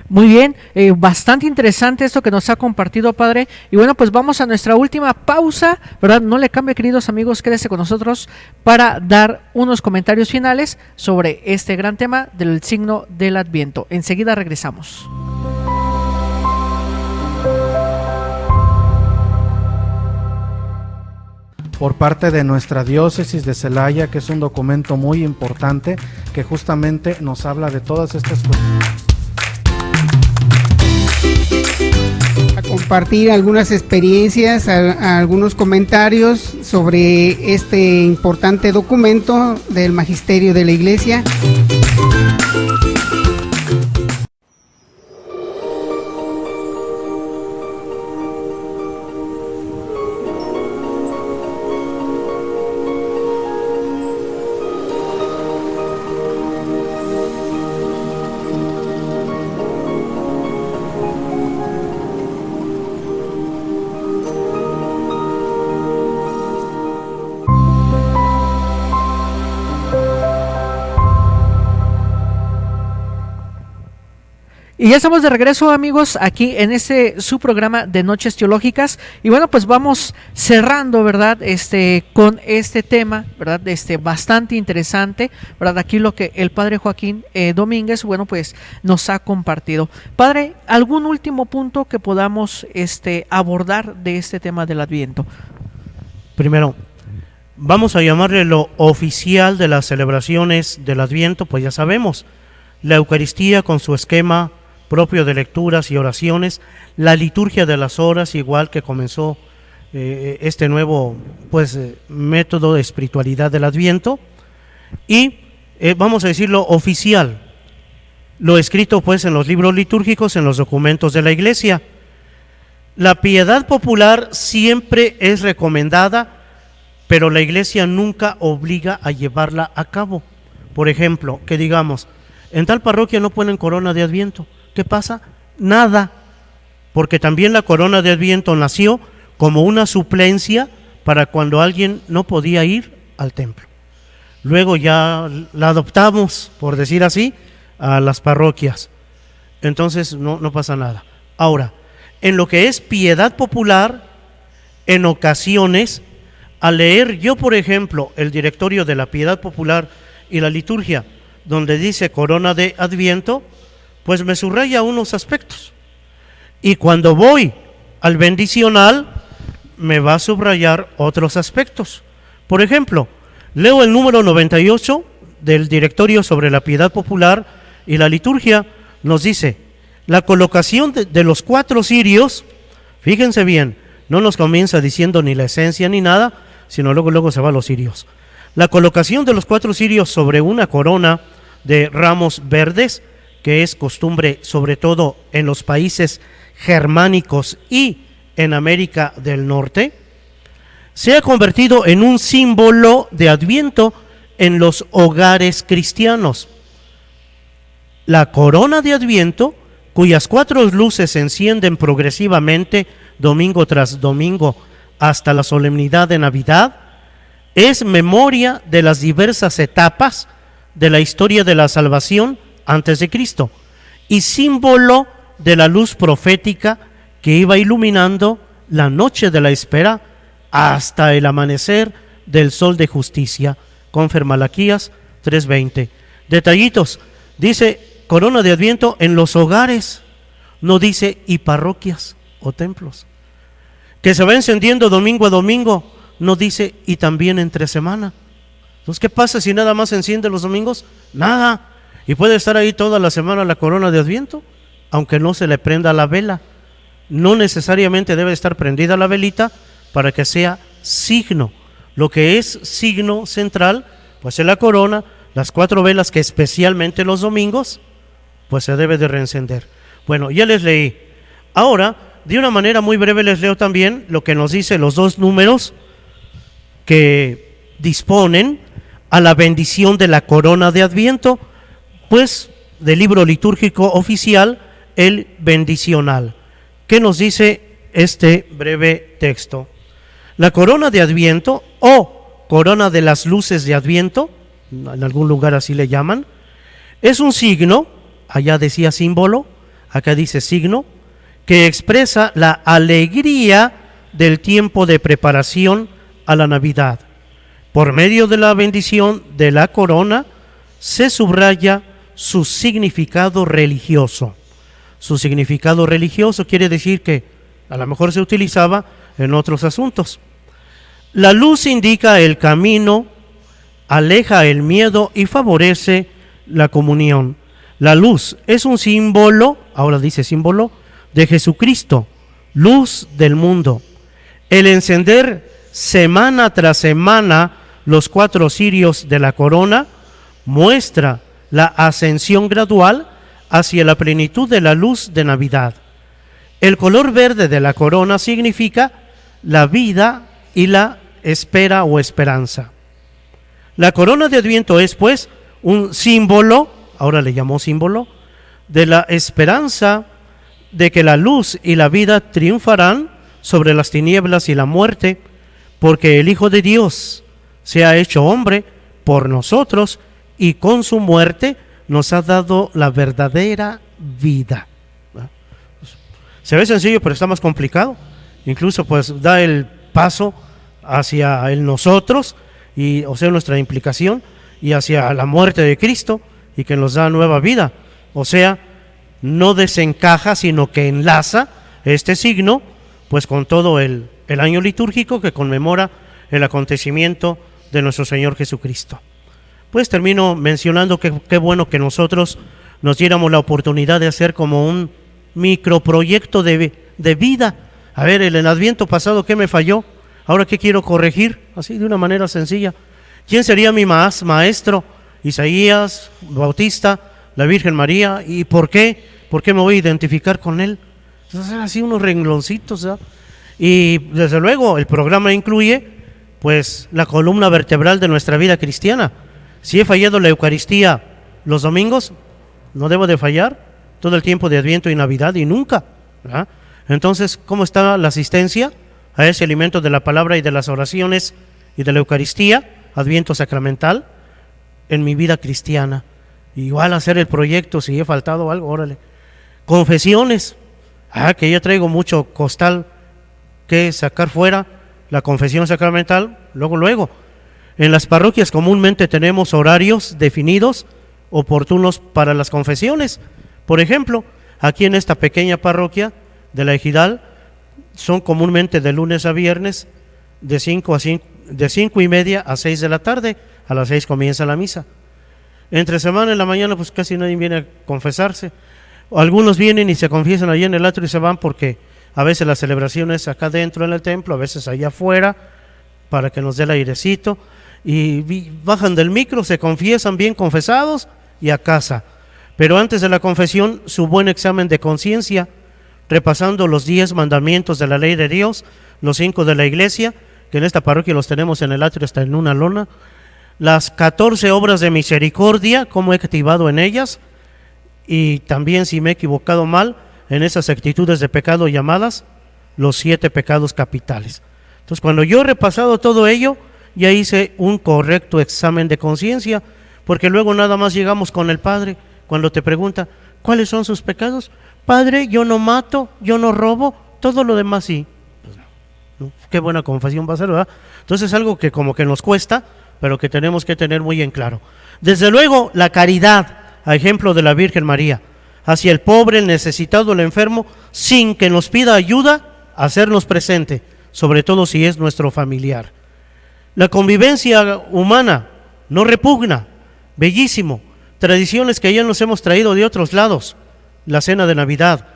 Muy bien, bastante interesante esto que nos ha compartido, padre. Y bueno, pues vamos a nuestra última pausa, ¿verdad? No le cambie, queridos amigos, quédese con nosotros para dar unos comentarios finales sobre este gran tema del signo del Adviento. Enseguida regresamos. Por parte de nuestra diócesis de Celaya, que es un documento muy importante que justamente nos habla de todas estas cosas. A compartir algunas experiencias, algunos comentarios sobre este importante documento del Magisterio de la Iglesia. Y ya estamos de regreso, amigos, aquí en su programa de Noches Teológicas. Y bueno, pues vamos cerrando, ¿verdad? Con este tema, ¿verdad? Bastante interesante, ¿verdad? Aquí lo que el padre Joaquín Domínguez, bueno, pues nos ha compartido. Padre, ¿algún último punto que podamos abordar de este tema del Adviento? Primero, vamos a llamarle lo oficial de las celebraciones del Adviento, pues ya sabemos, la Eucaristía con su esquema propio de lecturas y oraciones, la liturgia de las horas, igual que comenzó este nuevo método de espiritualidad del Adviento, y vamos a decirlo oficial, lo escrito pues en los libros litúrgicos, en los documentos de la Iglesia. La piedad popular siempre es recomendada, pero la Iglesia nunca obliga a llevarla a cabo. Por ejemplo, que digamos, en tal parroquia no ponen corona de Adviento. ¿Qué pasa? Nada, porque también la corona de Adviento nació como una suplencia para cuando alguien no podía ir al templo. Luego ya la adoptamos, por decir así, a las parroquias. Entonces no pasa nada. Ahora, en lo que es piedad popular, en ocasiones, al leer yo, por ejemplo, el directorio de la piedad popular y la liturgia, donde dice corona de Adviento, pues me subraya unos aspectos. Y cuando voy al bendicional, me va a subrayar otros aspectos. Por ejemplo, leo el número 98 del directorio sobre la piedad popular y la liturgia, nos dice, la colocación de los 4 cirios, fíjense bien, no nos comienza diciendo ni la esencia ni nada, sino luego se va a los cirios. La colocación de los 4 cirios sobre una corona de ramos verdes, que es costumbre sobre todo en los países germánicos y en América del Norte, se ha convertido en un símbolo de Adviento en los hogares cristianos. La corona de Adviento, cuyas 4 luces se encienden progresivamente domingo tras domingo hasta la solemnidad de Navidad, es memoria de las diversas etapas de la historia de la salvación antes de Cristo y símbolo de la luz profética que iba iluminando la noche de la espera hasta el amanecer del sol de justicia, confirma Malaquías 3:20. Detallitos, dice corona de Adviento en los hogares, no dice y parroquias o templos. Que se va encendiendo domingo a domingo, no dice y también entre semana. Entonces, ¿qué pasa si nada más se enciende los domingos? Nada. Y puede estar ahí toda la semana la corona de Adviento, aunque no se le prenda la vela. No necesariamente debe estar prendida la velita para que sea signo. Lo que es signo central, pues es la corona, las 4 velas que especialmente los domingos, pues se debe de reencender. Bueno, ya les leí. Ahora, de una manera muy breve les leo también lo que nos dice los 2 números que disponen a la bendición de la corona de Adviento, pues del libro litúrgico oficial, el bendicional. ¿Qué nos dice este breve texto? La corona de Adviento o corona de las luces de Adviento, en algún lugar así le llaman, es un signo, allá decía símbolo, acá dice signo, que expresa la alegría del tiempo de preparación a la Navidad. Por medio de la bendición de la corona se subraya su significado religioso. Su significado religioso quiere decir que a lo mejor se utilizaba en otros asuntos. La luz indica el camino, aleja el miedo y favorece la comunión. La luz es un símbolo, ahora dice símbolo, de Jesucristo, luz del mundo. El encender semana tras semana los 4 cirios de la corona muestra la ascensión gradual hacia la plenitud de la luz de Navidad. El color verde de la corona significa la vida y la espera o esperanza. La corona de Adviento es pues un símbolo, ahora le llamó símbolo, de la esperanza de que la luz y la vida triunfarán sobre las tinieblas y la muerte, porque el Hijo de Dios se ha hecho hombre por nosotros y con su muerte nos ha dado la verdadera vida. ¿Verdad? Se ve sencillo, pero está más complicado. Incluso pues da el paso hacia el nosotros, y, o sea, nuestra implicación, y hacia la muerte de Cristo, y que nos da nueva vida. O sea, no desencaja, sino que enlaza este signo pues con todo el año litúrgico que conmemora el acontecimiento de nuestro Señor Jesucristo. Pues termino mencionando que qué bueno que nosotros nos diéramos la oportunidad de hacer como un microproyecto de vida. A ver, el Adviento pasado, ¿qué me falló? Ahora, ¿qué quiero corregir? Así, de una manera sencilla. ¿Quién sería mi maestro? Isaías, Bautista, la Virgen María. ¿Y por qué? ¿Por qué me voy a identificar con él? Entonces, así unos rengloncitos, ¿verdad? Y desde luego el programa incluye pues la columna vertebral de nuestra vida cristiana. Si he fallado la Eucaristía los domingos, no debo de fallar todo el tiempo de Adviento y Navidad, y nunca, ¿verdad? Entonces, ¿cómo está la asistencia a ese alimento de la palabra y de las oraciones y de la Eucaristía, Adviento sacramental, en mi vida cristiana? Igual hacer el proyecto, si he faltado algo, órale. Confesiones, que ya traigo mucho costal que sacar fuera, la confesión sacramental, luego. En las parroquias comúnmente tenemos horarios definidos, oportunos para las confesiones. Por ejemplo, aquí en esta pequeña parroquia de la Ejidal, son comúnmente de lunes a viernes, de 5:30 a 6 de la tarde, a las 6 comienza la misa. Entre semana en la mañana pues casi nadie viene a confesarse. Algunos vienen y se confiesan allí en el atrio y se van, porque a veces la celebración es acá dentro en el templo, a veces allá afuera, para que nos dé el airecito, y bajan del micro, se confiesan bien confesados y a casa. Pero antes de la confesión, su buen examen de conciencia, repasando los 10 mandamientos de la ley de Dios, los 5 de la iglesia, que en esta parroquia los tenemos en el atrio, está en una lona, las 14 obras de misericordia, cómo he activado en ellas, y también, si me he equivocado mal, en esas actitudes de pecado llamadas los 7 pecados capitales. Entonces, cuando yo he repasado todo ello, ya hice un correcto examen de conciencia, porque luego nada más llegamos con el Padre, cuando te pregunta, ¿cuáles son sus pecados? Padre, yo no mato, yo no robo, todo lo demás sí. Pues no, qué buena confesión va a ser, ¿verdad? Entonces es algo que como que nos cuesta, pero que tenemos que tener muy en claro. Desde luego, la caridad, a ejemplo de la Virgen María, hacia el pobre, el necesitado, el enfermo, sin que nos pida ayuda, hacernos presente, sobre todo si es nuestro familiar. La convivencia humana no repugna, bellísimo, tradiciones que ya nos hemos traído de otros lados, la cena de Navidad.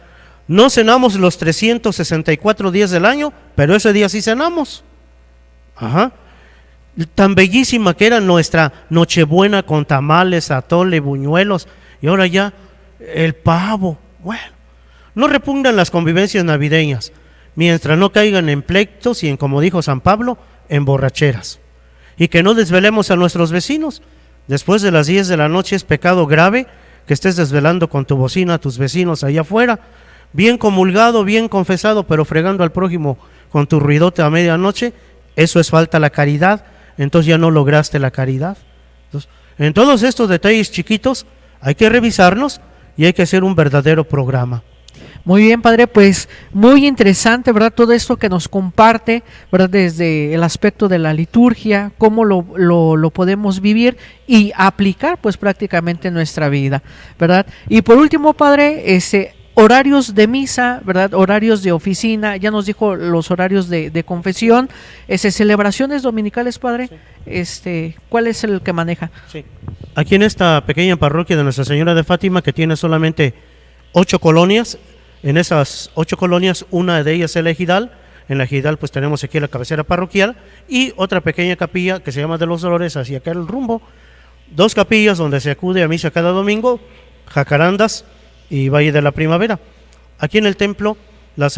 No cenamos los 364 días del año, pero ese día sí cenamos. Tan bellísima que era nuestra Nochebuena con tamales, atole, buñuelos, y ahora ya el pavo. Bueno, no repugnan las convivencias navideñas, mientras no caigan en pleitos y en, como dijo San Pablo, en borracheras. Y que no desvelemos a nuestros vecinos. Después de las 10 de la noche es pecado grave que estés desvelando con tu bocina a tus vecinos allá afuera, bien comulgado, bien confesado, pero fregando al prójimo con tu ruidote a medianoche. Eso es falta a la caridad, entonces ya no lograste la caridad. Entonces, en todos estos detalles chiquitos hay que revisarnos y hay que hacer un verdadero programa. Muy bien, padre, pues muy interesante, ¿verdad? Todo esto que nos comparte, ¿verdad? Desde el aspecto de la liturgia, cómo lo podemos vivir y aplicar pues prácticamente en nuestra vida, ¿verdad? Y por último, padre, horarios de misa, ¿verdad? Horarios de oficina, ya nos dijo los horarios de confesión, celebraciones dominicales, padre, sí. ¿Cuál es el que maneja? Sí. Aquí en esta pequeña parroquia de Nuestra Señora de Fátima, que tiene solamente 8 colonias, en esas 8 colonias, una de ellas es la Ejidal. En la Ejidal pues tenemos aquí la cabecera parroquial y otra pequeña capilla que se llama de los Dolores hacia acá el rumbo. 2 capillas donde se acude a misa cada domingo, Jacarandas y Valle de la Primavera. Aquí en el templo las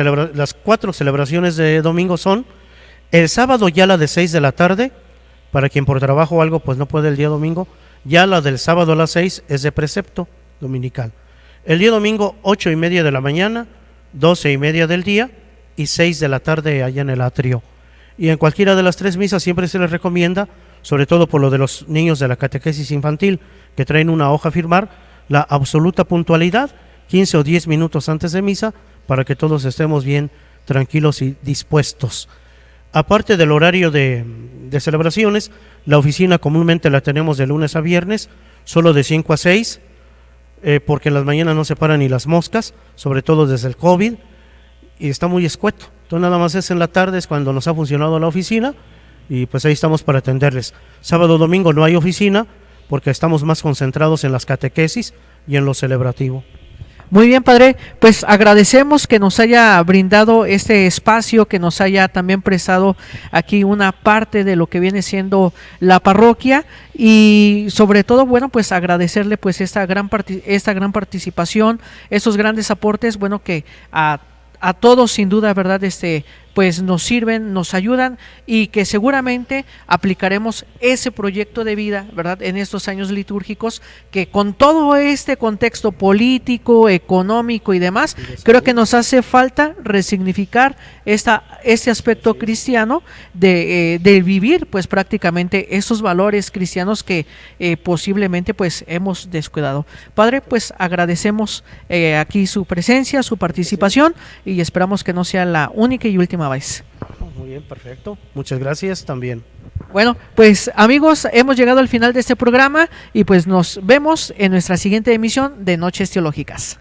4 celebraciones de domingo son el sábado ya la de 6 de la tarde, para quien por trabajo o algo pues no puede el día domingo, ya la del sábado a las 6 es de precepto dominical. El día domingo 8:30 de la mañana, 12:30 del día y 6 de la tarde allá en el atrio. Y en cualquiera de las 3 misas siempre se les recomienda, sobre todo por lo de los niños de la catequesis infantil que traen una hoja a firmar, la absoluta puntualidad, 15 o 10 minutos antes de misa para que todos estemos bien tranquilos y dispuestos. Aparte del horario de celebraciones, la oficina comúnmente la tenemos de lunes a viernes, solo de 5 a 6, porque en las mañanas no se paran ni las moscas, sobre todo desde el COVID, y está muy escueto. Entonces nada más es en la tarde, es cuando nos ha funcionado la oficina, y pues ahí estamos para atenderles. Sábado, domingo no hay oficina, porque estamos más concentrados en las catequesis y en lo celebrativo. Muy bien, padre, pues agradecemos que nos haya brindado este espacio, que nos haya también prestado aquí una parte de lo que viene siendo la parroquia, y sobre todo, bueno, pues agradecerle pues esta gran participación, esos grandes aportes, bueno, que a todos sin duda, ¿verdad? Pues nos sirven, nos ayudan, y que seguramente aplicaremos ese proyecto de vida, ¿verdad? En estos años litúrgicos, que con todo este contexto político, económico y demás, creo que nos hace falta resignificar este aspecto cristiano de vivir pues prácticamente esos valores cristianos que posiblemente pues hemos descuidado. Padre, pues agradecemos aquí su presencia, su participación, y esperamos que no sea la única y última vez. Muy bien, perfecto. Muchas gracias también. Bueno, pues amigos, hemos llegado al final de este programa, y pues nos vemos en nuestra siguiente emisión de Noches Teológicas.